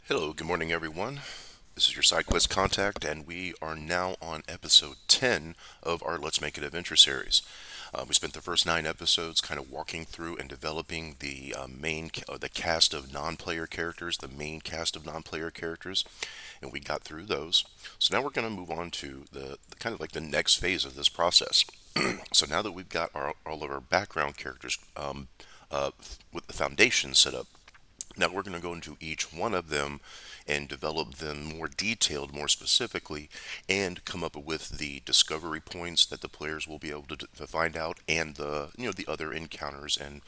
Hello, good morning, everyone. This is your SideQuest contact, and we are now on episode 10 of our Let's Make It Adventure series. We spent the first 9 episodes kind of walking through and developing the cast of non-player characters, the main cast of non-player characters, and we got through those. So now we're going to move on to the kind of like the next phase of this process. So now that we've got all of our background characters uh, with the foundation set up, now we're going to go into each one of them and develop them more detailed, more specifically, and come up with the discovery points that the players will be able to find out, and the other encounters and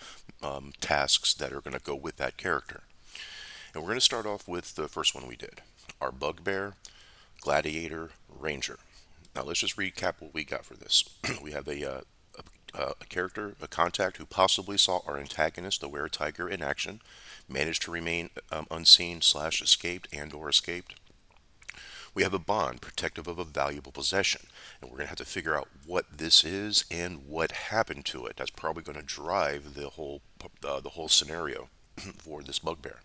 tasks that are going to go with that character. And we're going to start off with the first one we did, our bugbear, gladiator, ranger. Now let's just recap what we got for this. We have a character, a contact who possibly saw our antagonist, the were-tiger, in action, managed to remain unseen slash escaped and or escaped. We have a bond protective of a valuable possession, and we're going to have to figure out what this is and what happened to it. That's probably going to drive the whole scenario for this bugbear.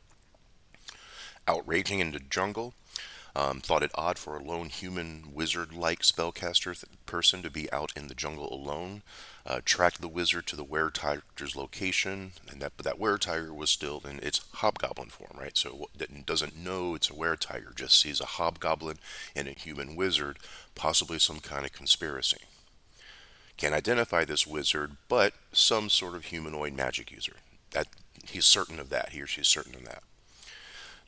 Outraging in the jungle, thought it odd for a lone human wizard-like spellcaster person to be out in the jungle alone. Tracked the wizard to the were-tiger's location, and that were-tiger was still in its hobgoblin form, right? So it doesn't know it's a were-tiger, just sees a hobgoblin and a human wizard, possibly some kind of conspiracy. Can't identify this wizard, but some sort of humanoid magic user. That he's certain of that. He or she's certain of that.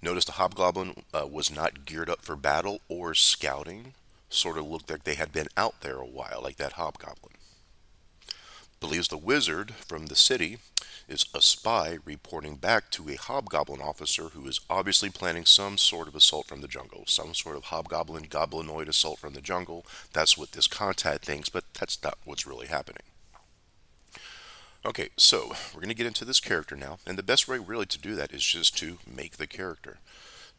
Notice the hobgoblin was not geared up for battle or scouting. Sort of looked like they had been out there a while, like that hobgoblin. Believes the wizard from the city is a spy reporting back to a hobgoblin officer who is obviously planning some sort of assault from the jungle. Some sort of hobgoblin, goblinoid assault from the jungle. That's what this contact thinks, but that's not what's really happening. Okay, so we're going to get into this character now, and the best way really to do that is just to make the character.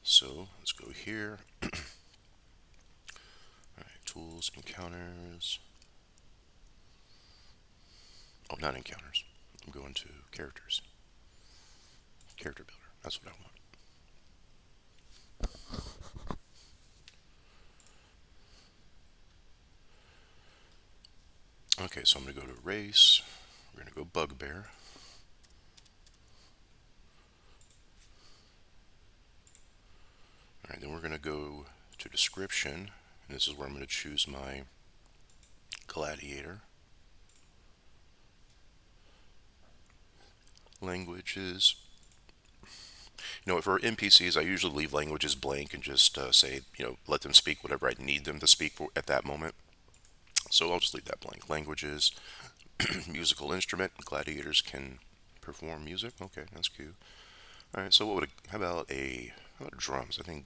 So let's go here. All right, tools, encounters. Oh, not encounters. I'm going to characters. Character builder. That's what I want. Okay, so I'm going to go to race. We're going to go bugbear. All right, then we're going to go to description, and this is where I'm going to choose my gladiator. Languages. For NPCs, I usually leave languages blank and just say, let them speak whatever I need them to speak for at that moment. So I'll just leave that blank. Languages, musical instrument. Gladiators can perform music. Okay, that's cute. All right, so how about drums? I think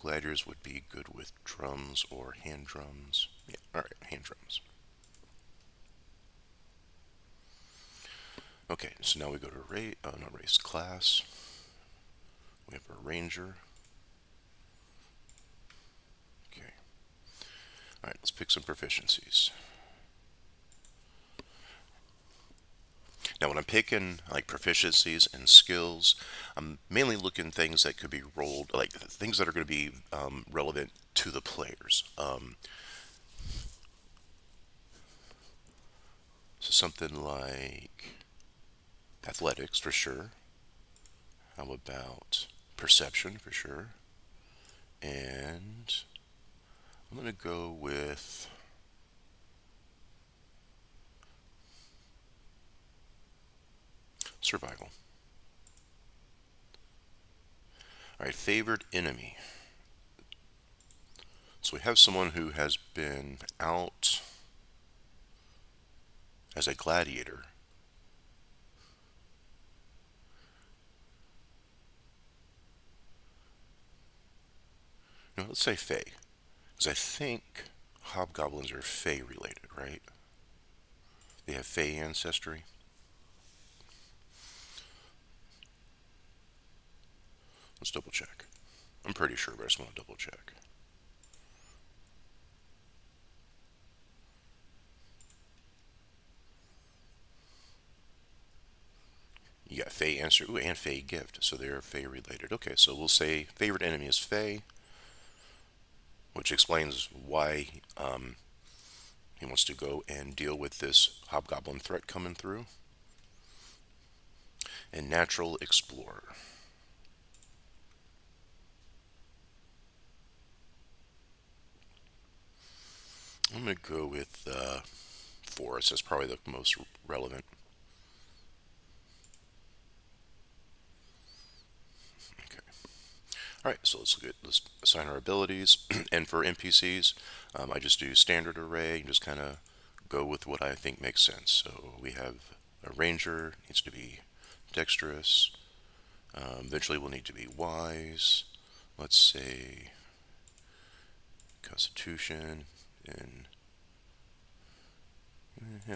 gladiators would be good with drums or hand drums. Yeah, all right, hand drums. Okay, so now we go to not race, class. We have a ranger. Okay, all right, let's pick some proficiencies. Now, when I'm picking like proficiencies and skills, I'm mainly looking things that could be rolled, like things that are going to be relevant to the players. So something like athletics for sure. How about perception for sure? And I'm going to go with survival. All right, favorite enemy. So we have someone who has been out as a gladiator. No, let's say Fey, because I think hobgoblins are Fey related, right? They have Fey ancestry. Let's double check. I'm pretty sure, but I just want to double check. You got Fey Fey answer. Ooh, and Fey gift. So they're Fey related. Okay, so we'll say favorite enemy is Fey, which explains why he wants to go and deal with this hobgoblin threat coming through. And natural explorer. I'm going to go with forest. That's probably the most relevant. Okay. All right, so let's assign our abilities. And for NPCs, I just do standard array and just kind of go with what I think makes sense. So we have a ranger, needs to be dexterous. Eventually, we'll need to be wise. Let's say constitution and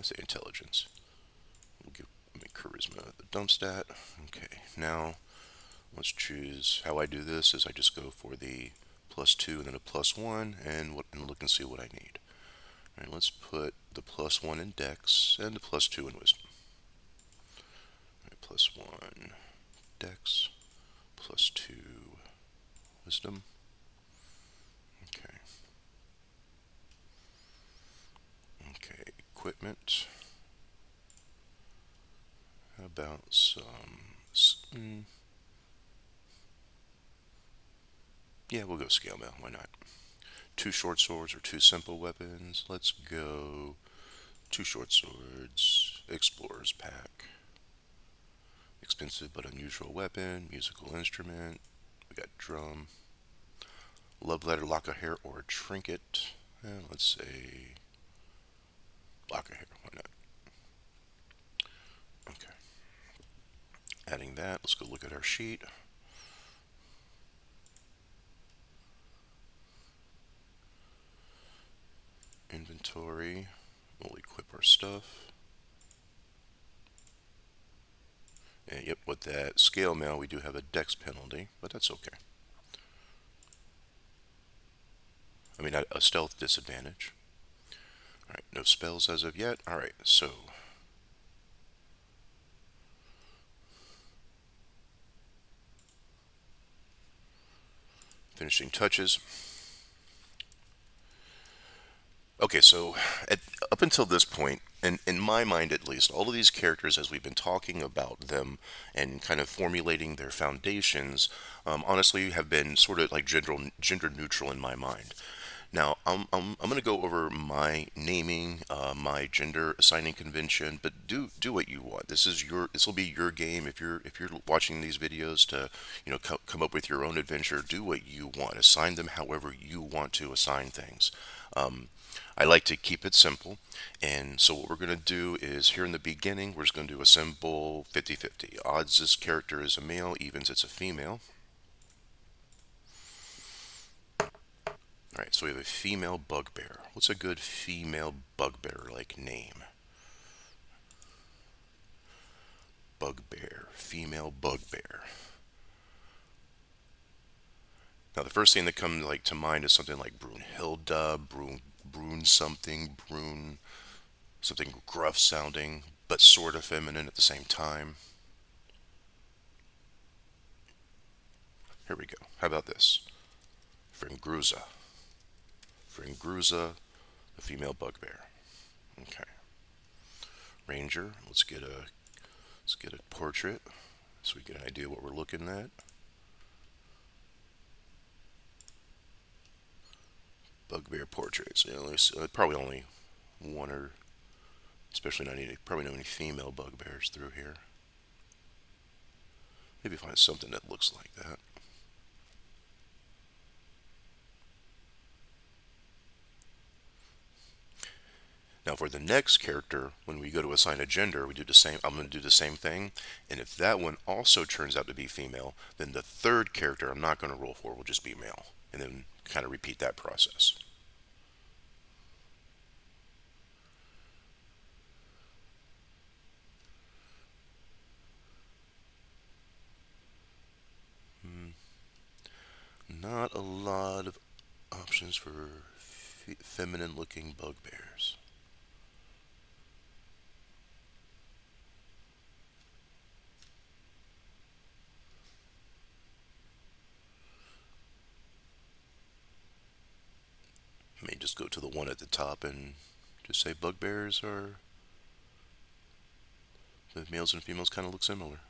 say intelligence. We'll give me charisma the dump stat. Okay, now let's choose. How I do this is I just go for the +2 and then a +1 and look and see what I need. All right, let's put the +1 in dex and the +2 in wisdom. All right, +1 dex, +2 wisdom. Okay. Okay, equipment. How about some? Yeah, we'll go scale mail. Why not? Two short swords or two simple weapons. Let's go two short swords. Explorer's pack. Expensive but unusual weapon. Musical instrument. We got drum. Love letter, lock of hair, or a trinket. And let's say lock of hair. Why not? Okay. Adding that. Let's go look at our sheet. Inventory. We'll equip our stuff. And yep, with that scale mail, we do have a dex penalty, but that's okay. I mean, a stealth disadvantage. All right, no spells as of yet. All right, so finishing touches. Okay, so up until this point, and in my mind at least, all of these characters, as we've been talking about them and kind of formulating their foundations, honestly, have been sort of like gender neutral in my mind. Now, I'm going to go over my naming, my gender assigning convention, but do what you want. This will be your game. If you're watching these videos to come up with your own adventure, do what you want. Assign them however you want to assign things. I like to keep it simple, and so what we're going to do is here in the beginning, we're just going to do a simple 50-50. Odds this character is a male, evens it's a female. All right, so we have a female bugbear. What's a good female bugbear-like name? Bugbear, female bugbear. Now, the first thing that comes to mind is something like Brunhilde, Brune something, Brune something gruff sounding, but sort of feminine at the same time. Here we go. How about this? Fringruza. Fringruza, the female bugbear. Okay. Ranger. Let's get a portrait so we get an idea what we're looking at. Bugbear portraits. There's probably only one or especially probably not any female bugbears through here. Maybe find something that looks like that. Now for the next character, when we go to assign a gender, we do the same. I'm going to do the same thing, and if that one also turns out to be female, then the third character I'm not going to roll for will just be male, and then kind of repeat that process. Not a lot of options for feminine-looking bugbears. just go to the one at the top and just say bugbears are the males and females kind of look similar.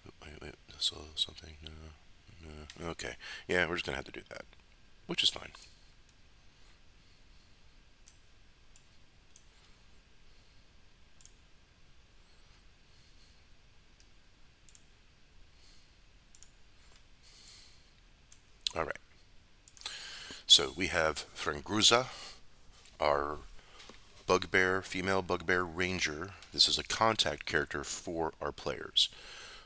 Oh, wait, I saw something. No, no. Okay. Yeah, we're just gonna have to do that, which is fine. All right. So we have Frangruza, our bugbear, female bugbear ranger. This is a contact character for our players.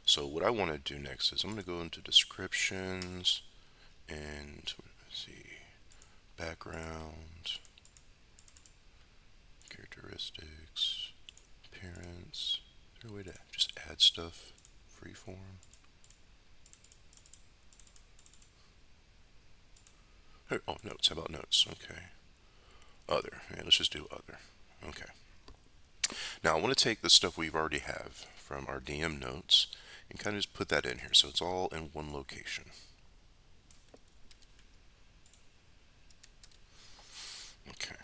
So what I want to do next is I'm going to go into descriptions and let's see, background, characteristics, appearance. Is there a way to just add stuff? Freeform. Oh, notes. How about notes? Okay. Other. Yeah, let's just do other. Okay. Now I want to take the stuff we've already have from our DM notes and kind of just put that in here so it's all in one location. Okay.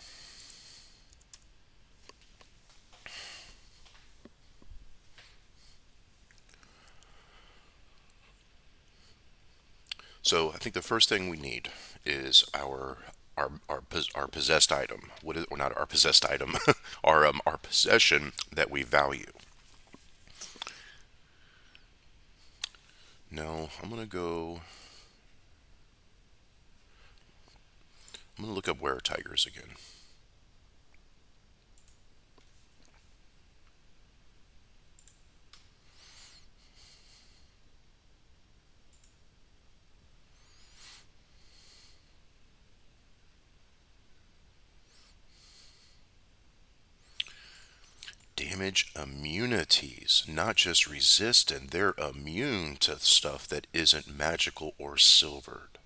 So I think the first thing we need is our possessed item. What is, or not our possessed item, our possession that we value. Now I'm gonna go. I'm gonna look up were tigers again. Damage immunities, not just resistant. They're immune to stuff that isn't magical or silvered.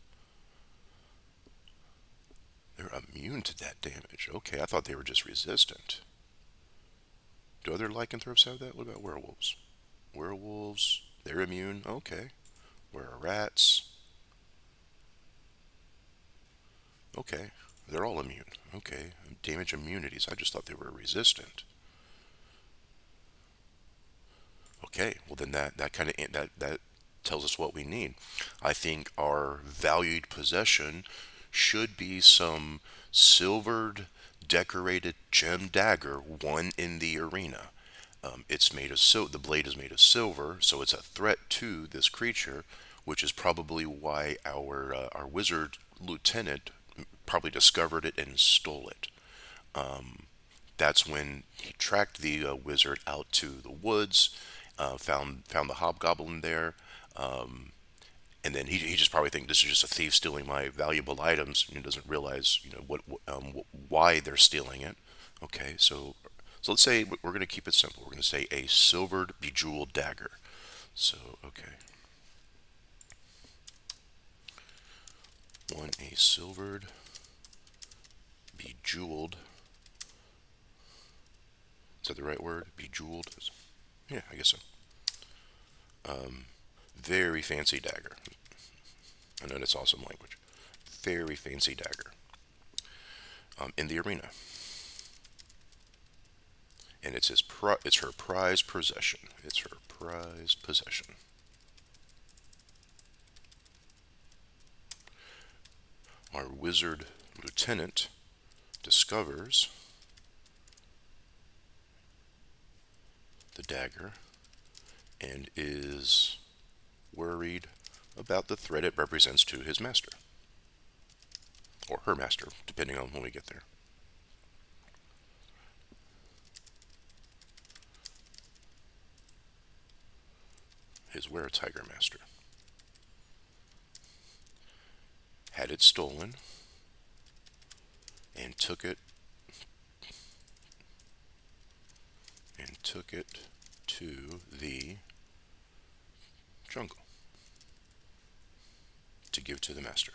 They're immune to that damage. Okay, I thought they were just resistant. Do other lycanthropes have that? What about werewolves? Werewolves, they're immune. Okay. Where are rats? Okay. They're all immune. Okay. Damage immunities. I just thought they were resistant. Okay. Well, then that kind of that tells us what we need. I think our valued possession should be some silvered, decorated gem dagger, one in the arena. It's made of the blade is made of silver, so it's a threat to this creature, which is probably why our wizard lieutenant probably discovered it and stole it. That's when he tracked the wizard out to the woods, found the hobgoblin there, and then he just probably think this is just a thief stealing my valuable items, and he doesn't realize why they're stealing it. Okay, so let's say we're going to keep it simple. We're going to say a silvered bejeweled dagger. So okay, one a silvered bejeweled. Is that the right word? Bejeweled. Yeah, I guess so. Very fancy dagger. I know that's awesome language. Very fancy dagger in the arena, and it's her prized possession. It's her prized possession. Our wizard lieutenant discovers the dagger and is worried about the threat it represents to his master or her master, depending on when we get there. His were-tiger master had it stolen and took it to the jungle to give to the master.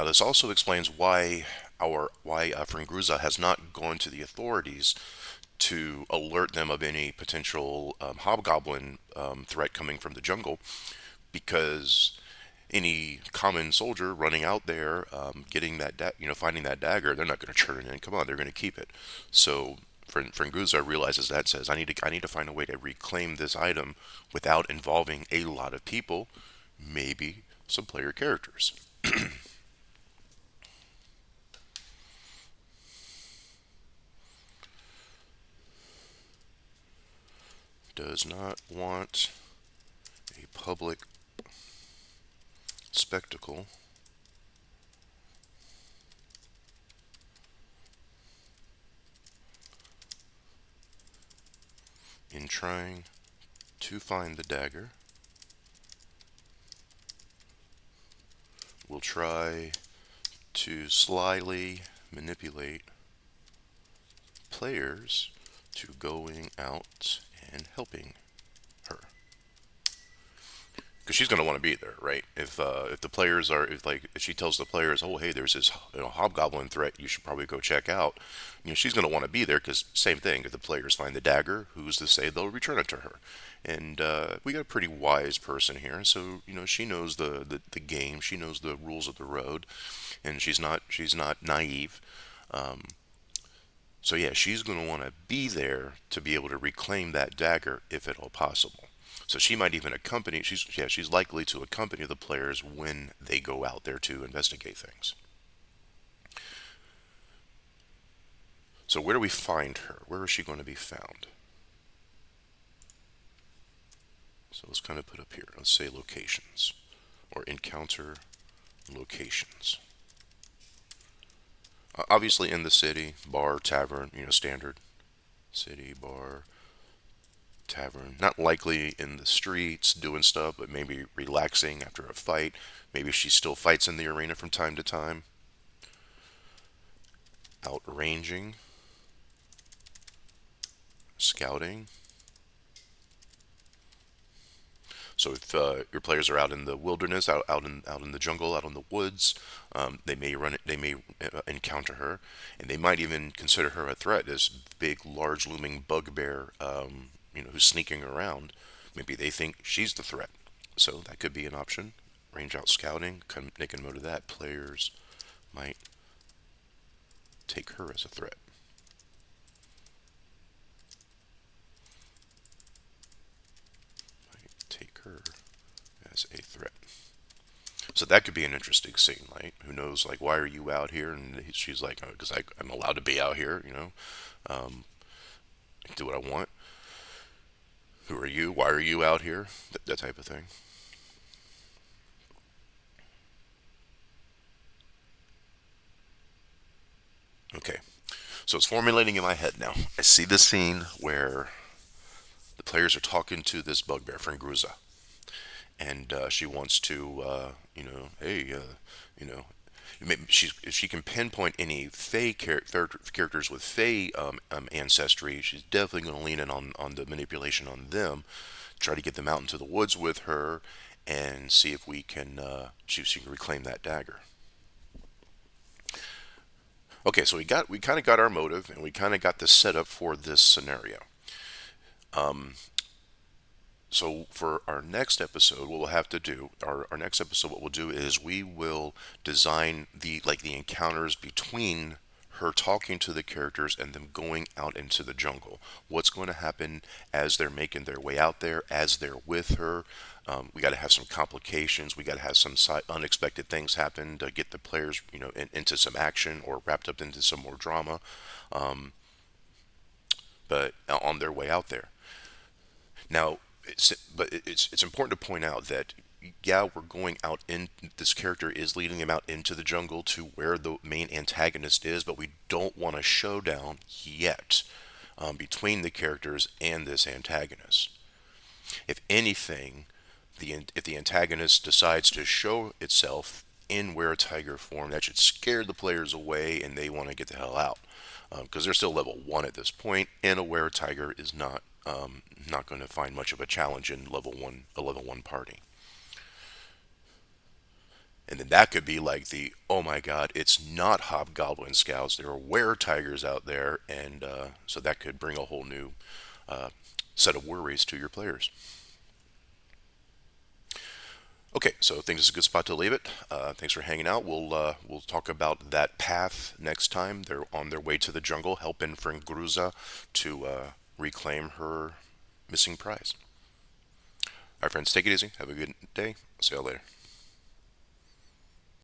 Now, this also explains why Fringruza has not gone to the authorities to alert them of any potential hobgoblin threat coming from the jungle, because any common soldier running out there, getting finding that dagger, they're not going to turn it in. Come on, they're going to keep it. So Fringuza realizes that, says, I need to find a way to reclaim this item without involving a lot of people, maybe some player characters. Does not want a public spectacle in trying to find the dagger. Will try to slyly manipulate players to going out and helping her, because she's going to want to be there, right? If the players are, if she tells the players, oh, hey, there's this hobgoblin threat, you should probably go check out. She's going to want to be there, because same thing. If the players find the dagger, who's to say they'll return it to her? And we got a pretty wise person here, so she knows the game, she knows the rules of the road, and she's not naive. So yeah, she's going to want to be there to be able to reclaim that dagger if at all possible. So she might even accompany. She's likely to accompany the players when they go out there to investigate things. So where do we find her? Where is she going to be found? So let's kind of put up here. Let's say locations or encounter locations. Obviously in the city, bar, tavern, standard. City, bar, tavern. Not likely in the streets doing stuff, but maybe relaxing after a fight. Maybe she still fights in the arena from time to time. Outranging, scouting. So if your players are out in the wilderness, out in the jungle, out in the woods, they may run it. They may encounter her, and they might even consider her a threat. This big, large, looming bugbear, who's sneaking around. Maybe they think she's the threat. So that could be an option. Range out scouting. Make a note of that. Players might take her as a threat. Might take her as a threat. So that could be an interesting scene. Like, who knows? Like, why are you out here? And she's like, because I'm allowed to be out here. Do what I want. Who are you? Why are you out here? That type of thing. Okay. So it's formulating in my head now. I see the scene where the players are talking to this bugbear, Fringruza, and she wants to, hey, maybe if she can pinpoint any characters with Fey ancestry, she's definitely going to lean in on the manipulation on them, try to get them out into the woods with her, and see if we can she can reclaim that dagger. Okay, so we kind of got our motive, and we kind of got the setup for this scenario. So for our next episode, what we'll have to do, our next episode, what we'll do is we will design the encounters between her talking to the characters and them going out into the jungle. What's going to happen as they're making their way out there, as they're with her. We got to have some complications. We got to have some unexpected things happen to get the players, into some action or wrapped up into some more drama. But on their way out there. Now, it's important to point out that, yeah, we're going out in, this character is leading them out into the jungle to where the main antagonist is, but we don't want a showdown yet, between the characters and this antagonist. If anything, if the antagonist decides to show itself in were-tiger form, that should scare the players away and they want to get the hell out, because they're still level 1 at this point, and a were-tiger is not going to find much of a challenge in a level 1 party. And then that could be like the, oh my god, it's not hobgoblin scouts, there are were tigers out there, and so that could bring a whole new set of worries to your players. Okay, so I think this is a good spot to leave it. Thanks for hanging out. We'll talk about that path next time. They're on their way to the jungle, helping Fringruza to reclaim her missing prize. All right, friends, take it easy. Have a good day. See y'all later.